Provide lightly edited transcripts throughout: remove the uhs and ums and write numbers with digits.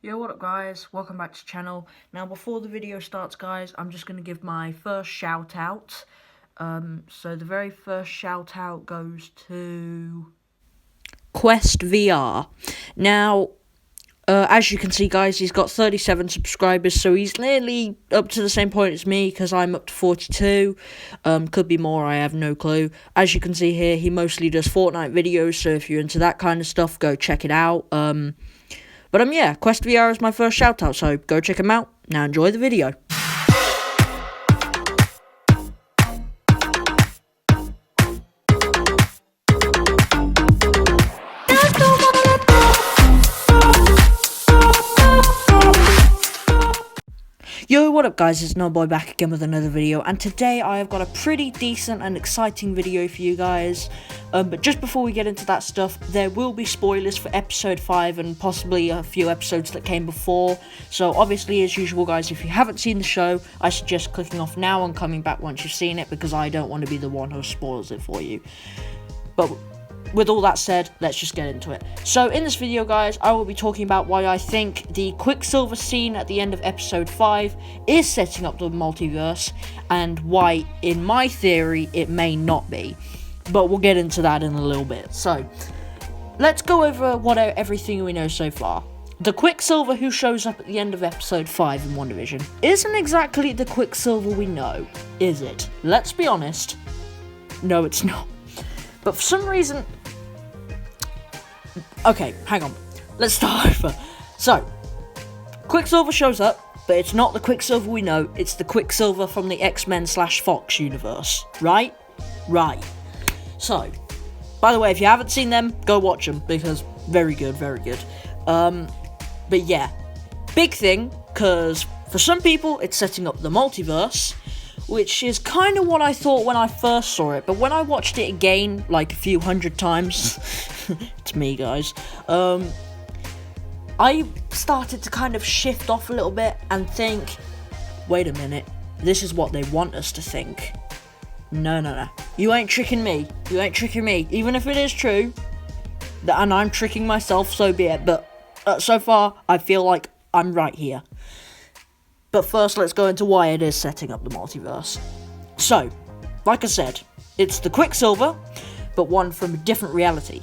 Yo, what up guys, welcome back to the channel. Now before the video starts guys, I'm just going to give my first shout out. So the very first shout out goes to Quest VR. Now, as you can see guys, he's got 37 subscribers, so he's nearly up to the same point as me, because I'm up to 42. Could be more, I have no clue. As you can see here, he mostly does Fortnite videos, so if you're into that kind of stuff, go check it out. But yeah, Quest VR is my first shout out, so go check him out. Now enjoy the video. Yo, what up guys, it's Boy back again with another video, and today I have got a pretty decent and exciting video for you guys. But just before we get into that stuff, there will be spoilers for episode 5 and possibly a few episodes that came before. So obviously, as usual guys, if you haven't seen the show, I suggest clicking off now and coming back once you've seen it, because I don't want to be the one who spoils it for you. But with all that said, let's just get into it. So in this video guys, I will be talking about why I think the Quicksilver scene at the end of episode 5 is setting up the multiverse, and why, in my theory, it may not be. But we'll get into that in a little bit. So, let's go over everything we know so far. The Quicksilver who shows up at the end of episode 5 in Wandavision isn't exactly the Quicksilver we know, is it? Let's be honest. No, it's not. But for some reason... Okay, hang on. Let's start over. So, Quicksilver shows up, but it's not the Quicksilver we know, it's the Quicksilver from the X-Men / Fox universe, right? Right. So, by the way, if you haven't seen them, go watch them, because very good, very good. But yeah, big thing, because for some people, it's setting up the multiverse, which is kind of what I thought when I first saw it, but when I watched it again, like a few hundred times, it's me guys, I started to kind of shift off a little bit and think, wait a minute, this is what they want us to think. No, you ain't tricking me, even if it is true, and I'm tricking myself, so be it, but so far, I feel like I'm right here. But first, let's go into why it is setting up the multiverse. So, like I said, it's the Quicksilver, but one from a different reality.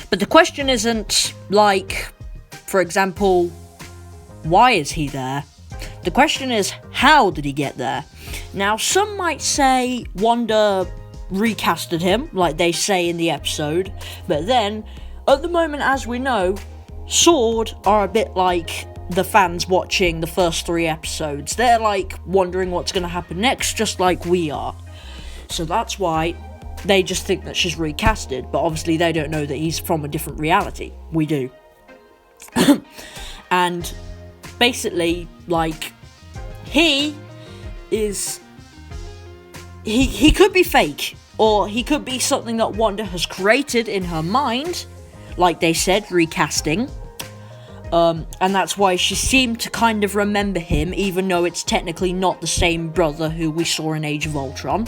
But the question isn't, like, for example, why is he there? The question is, how did he get there? Now, some might say Wanda recasted him, like they say in the episode, but then, at the moment, as we know, S.W.O.R.D. are a bit like the fans watching the first 3 episodes. They're like wondering what's going to happen next, just like we are. So that's why they just think that she's recasted, but obviously they don't know that he's from a different reality. We do. And basically, like, he could be fake, or he could be something that Wanda has created in her mind, like they said, recasting. And that's why she seemed to kind of remember him, even though it's technically not the same brother who we saw in Age of Ultron.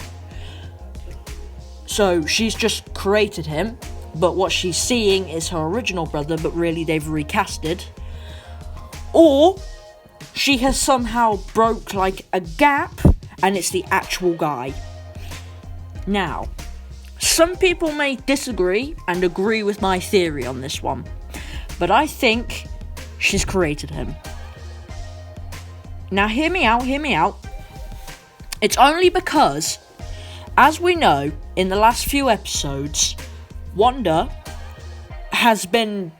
So she's just created him, but what she's seeing is her original brother, but really they've recasted. Or she has somehow broke like a gap, and it's the actual guy. Now, some people may disagree and agree with my theory on this one, but I think she's created him. Now hear me out. It's only because, as we know, in the last few episodes, Wanda has been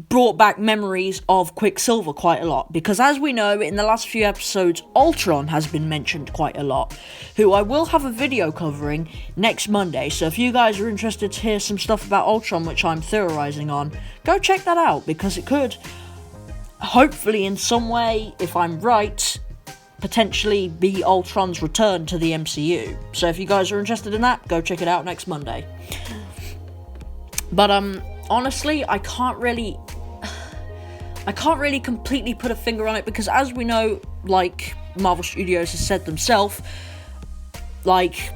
brought back memories of Quicksilver quite a lot, because as we know, in the last few episodes, Ultron has been mentioned quite a lot, who I will have a video covering next Monday, so if you guys are interested to hear some stuff about Ultron, which I'm theorizing on, go check that out, because it could, hopefully in some way, if I'm right, potentially be Ultron's return to the MCU. So if you guys are interested in that, go check it out next Monday. But honestly, I can't really completely put a finger on it, because as we know, like Marvel Studios has said themselves, like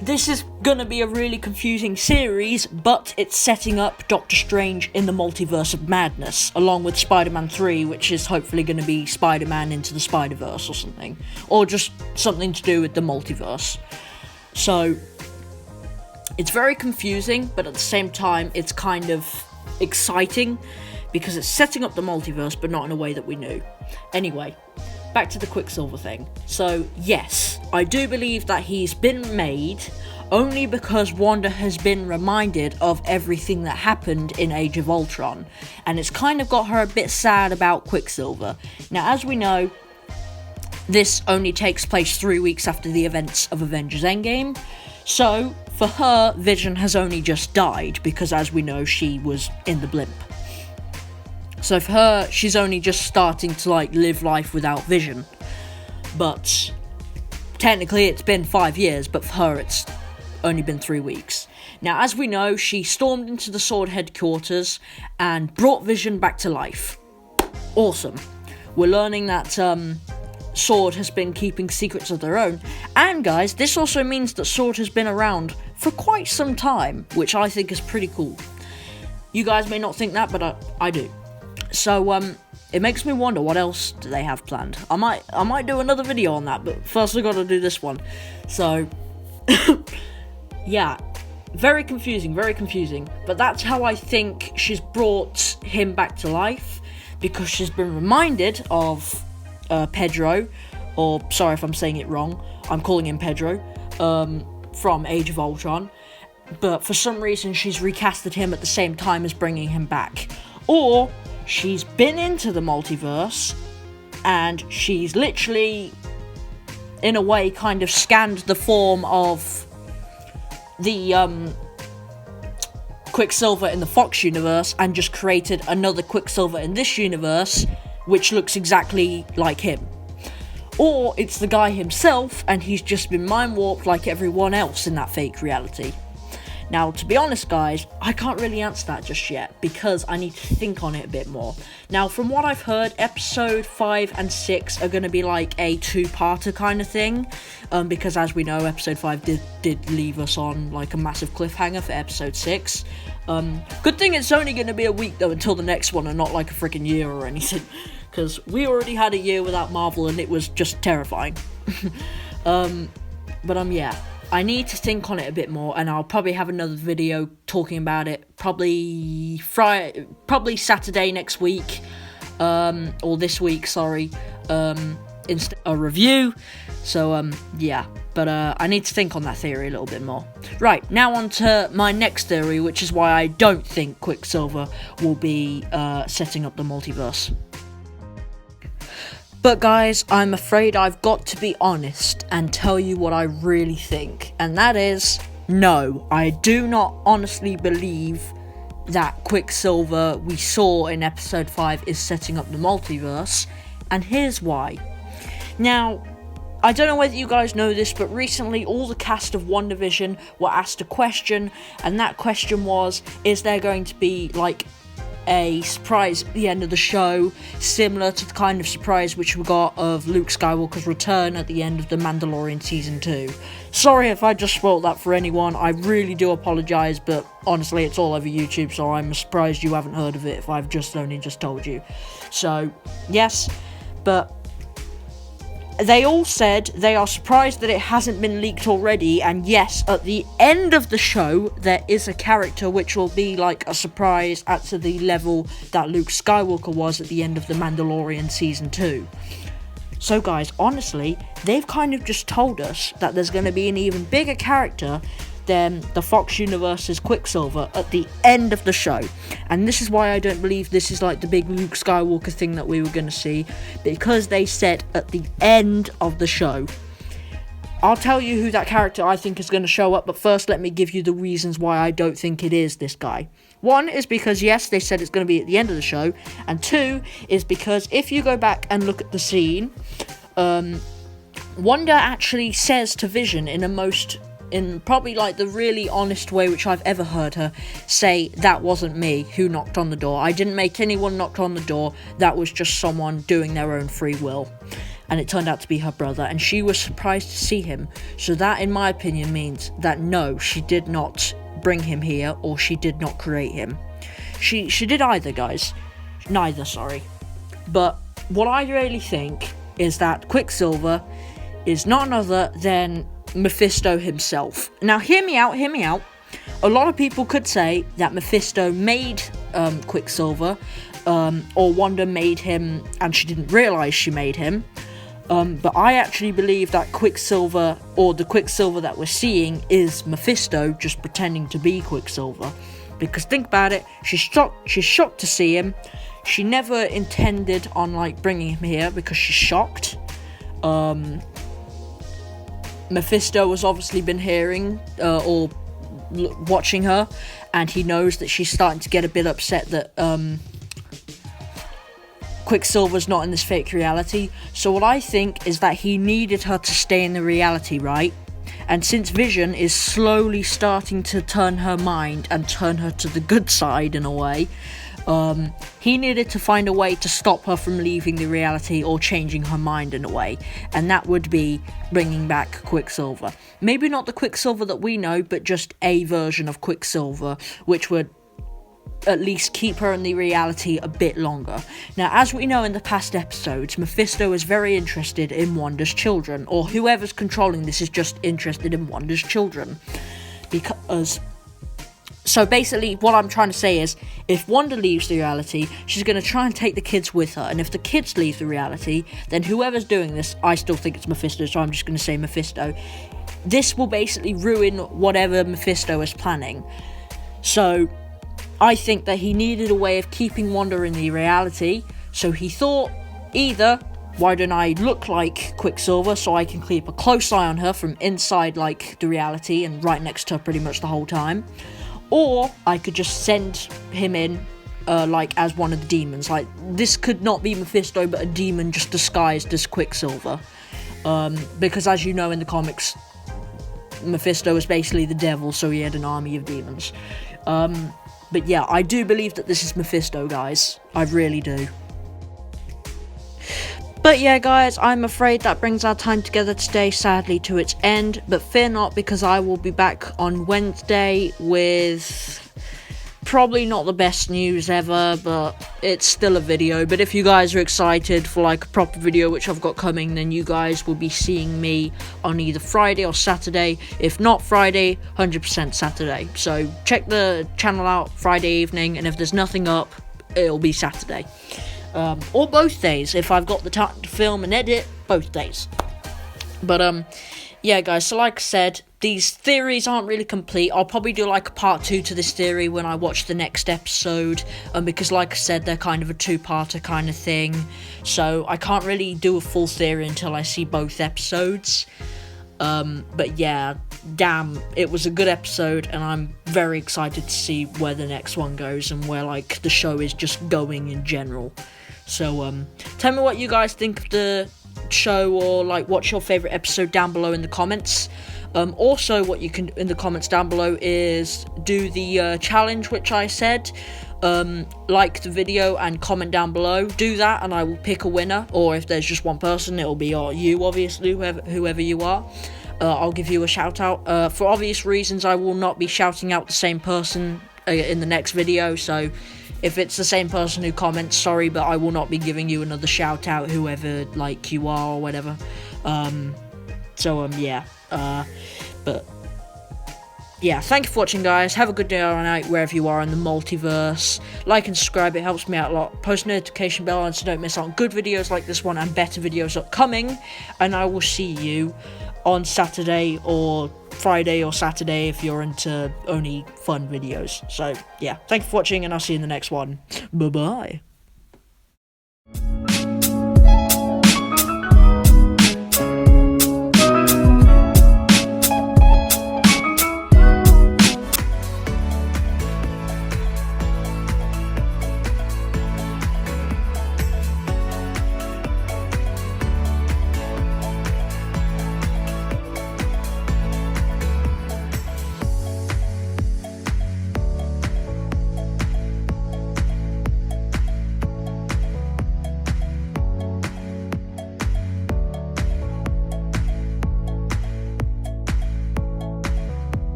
this is gonna be a really confusing series, but it's setting up Doctor Strange in the Multiverse of Madness, along with Spider-Man 3, which is hopefully gonna be Spider-Man into the Spider-Verse or something. Or just something to do with the multiverse. So, it's very confusing, but at the same time, it's kind of exciting, because it's setting up the multiverse, but not in a way that we knew. Anyway, back to the Quicksilver thing. So, yes, I do believe that he's been made only because Wanda has been reminded of everything that happened in Age of Ultron, and it's kind of got her a bit sad about Quicksilver. Now, as we know, this only takes place 3 weeks after the events of Avengers Endgame, so for her, Vision has only just died, because as we know, she was in the blimp. So for her, she's only just starting to, live life without Vision. But technically it's been 5 years, but for her it's only been 3 weeks. Now, as we know, she stormed into the Sword headquarters and brought Vision back to life. Awesome. We're learning that Sword has been keeping secrets of their own. And guys, this also means that Sword has been around for quite some time, which I think is pretty cool. You guys may not think that, but I do. So, it makes me wonder what else do they have planned. I might do another video on that, but first I gotta do this one. So, yeah, very confusing, but that's how I think she's brought him back to life, because she's been reminded of Pedro, or sorry if I'm saying it wrong, I'm calling him Pedro, from Age of Ultron, but for some reason she's recasted him at the same time as bringing him back. Or she's been into the multiverse, and she's literally, in a way, kind of scanned the form of the Quicksilver in the Fox universe, and just created another Quicksilver in this universe, which looks exactly like him. Or it's the guy himself, and he's just been mind-warped like everyone else in that fake reality. Now, to be honest, guys, I can't really answer that just yet, because I need to think on it a bit more. Now, from what I've heard, episode 5 and 6 are going to be like a two-parter kind of thing, because as we know, episode 5 did leave us on like a massive cliffhanger for episode 6. Good thing it's only going to be a week, though, until the next one, and not like a freaking year or anything, because we already had a year without Marvel, and it was just terrifying. Yeah. I need to think on it a bit more, and I'll probably have another video talking about it, probably Saturday next week, or this week, sorry, instead a review. So, yeah, but I need to think on that theory a little bit more. Right, now on to my next theory, which is why I don't think Quicksilver will be setting up the multiverse. But guys, I'm afraid I've got to be honest and tell you what I really think. And that is, no, I do not honestly believe that Quicksilver we saw in episode 5 is setting up the multiverse. And here's why. Now, I don't know whether you guys know this, but recently all the cast of Wandavision were asked a question. And that question was, is there going to be like a surprise at the end of the show, similar to the kind of surprise which we got of Luke Skywalker's return at the end of The Mandalorian Season 2. Sorry if I just spoiled that for anyone, I really do apologise, but honestly it's all over YouTube, so I'm surprised you haven't heard of it if I've only just told you. So, yes, but they all said they are surprised that it hasn't been leaked already, and yes, at the end of the show, there is a character which will be like a surprise at to the level that Luke Skywalker was at the end of The Mandalorian Season 2. So guys, honestly, they've kind of just told us that there's going to be an even bigger character than the Fox Universe's Quicksilver at the end of the show. And this is why I don't believe this is like the big Luke Skywalker thing that we were going to see, because they said at the end of the show. I'll tell you who that character I think is going to show up, but first let me give you the reasons why I don't think it is this guy. One is because, yes, they said it's going to be at the end of the show, and two is because if you go back and look at the scene, Wanda actually says to Vision in probably like the really honest way which I've ever heard her say, that wasn't me who knocked on the door. I didn't make anyone knock on the door. That was just someone doing their own free will. and it turned out to be her brother, and she was surprised to see him. So that, in my opinion, means that no, she did not bring him here, or she did not create him. She did either, guys. Neither, sorry. But what I really think is that Quicksilver is none other than Mephisto himself. Now, hear me out. A lot of people could say that Mephisto made Quicksilver, or Wanda made him and she didn't realise she made him. But I actually believe that Quicksilver, or the Quicksilver that we're seeing, is Mephisto just pretending to be Quicksilver. Because think about it, she's shocked to see him. She never intended on, like, bringing him here because she's shocked. Mephisto has obviously been hearing, or watching her, and he knows that she's starting to get a bit upset that, Quicksilver's not in this fake reality. So what I think is that he needed her to stay in the reality, right? And since Vision is slowly starting to turn her mind and turn her to the good side in a way, he needed to find a way to stop her from leaving the reality or changing her mind in a way. And that would be bringing back Quicksilver. Maybe not the Quicksilver that we know, but just a version of Quicksilver, which would at least keep her in the reality a bit longer. Now, as we know in the past episodes, Mephisto is very interested in Wanda's children, or whoever's controlling this is just interested in Wanda's children. So basically, what I'm trying to say is, if Wanda leaves the reality, she's going to try and take the kids with her, and if the kids leave the reality, then whoever's doing this, I still think it's Mephisto, so I'm just going to say Mephisto. This will basically ruin whatever Mephisto is planning. So I think that he needed a way of keeping Wanda in the reality, so he thought, either, why don't I look like Quicksilver so I can keep a close eye on her from inside, like, the reality and right next to her pretty much the whole time, or I could just send him in, like, as one of the demons. Like, this could not be Mephisto, but a demon just disguised as Quicksilver, because as you know in the comics, Mephisto was basically the devil, so he had an army of demons. But yeah, I do believe that this is Mephisto, guys. I really do. But yeah, guys, I'm afraid that brings our time together today, sadly, to its end. But fear not, because I will be back on Wednesday with probably not the best news ever, but it's still a video. But if you guys are excited for, like, a proper video, which I've got coming, then you guys will be seeing me on either Friday or Saturday. If not Friday, 100% Saturday. So check the channel out Friday evening, and if there's nothing up, it'll be Saturday. Or both days, if I've got the time to film and edit, both days. But, yeah, guys, so like I said, these theories aren't really complete. I'll probably do, like, a part 2 to this theory when I watch the next episode, because, like I said, they're kind of a two-parter kind of thing, so I can't really do a full theory until I see both episodes. But yeah, damn, it was a good episode, and I'm very excited to see where the next one goes, and where, like, the show is just going in general. So, tell me what you guys think of the show, or, like, what's your favourite episode down below in the comments. Also, what you can do in the comments down below is do the challenge which I said. Like the video and comment down below. Do that and I will pick a winner, or if there's just one person, it'll be you, obviously, whoever you are. I'll give you a shout out. For obvious reasons, I will not be shouting out the same person in the next video, so if it's the same person who comments, sorry, but I will not be giving you another shout out, whoever, like, you are or whatever. Yeah. But yeah, thank you for watching, guys. Have a good day or night wherever you are in the multiverse. Like and subscribe, it helps me out a lot. Post notification bell on so don't miss out on good videos like this one and better videos upcoming. And I will see you on Saturday or Friday or Saturday if you're into only fun videos. So yeah, thank you for watching, and I'll see you in the next one. Bye bye.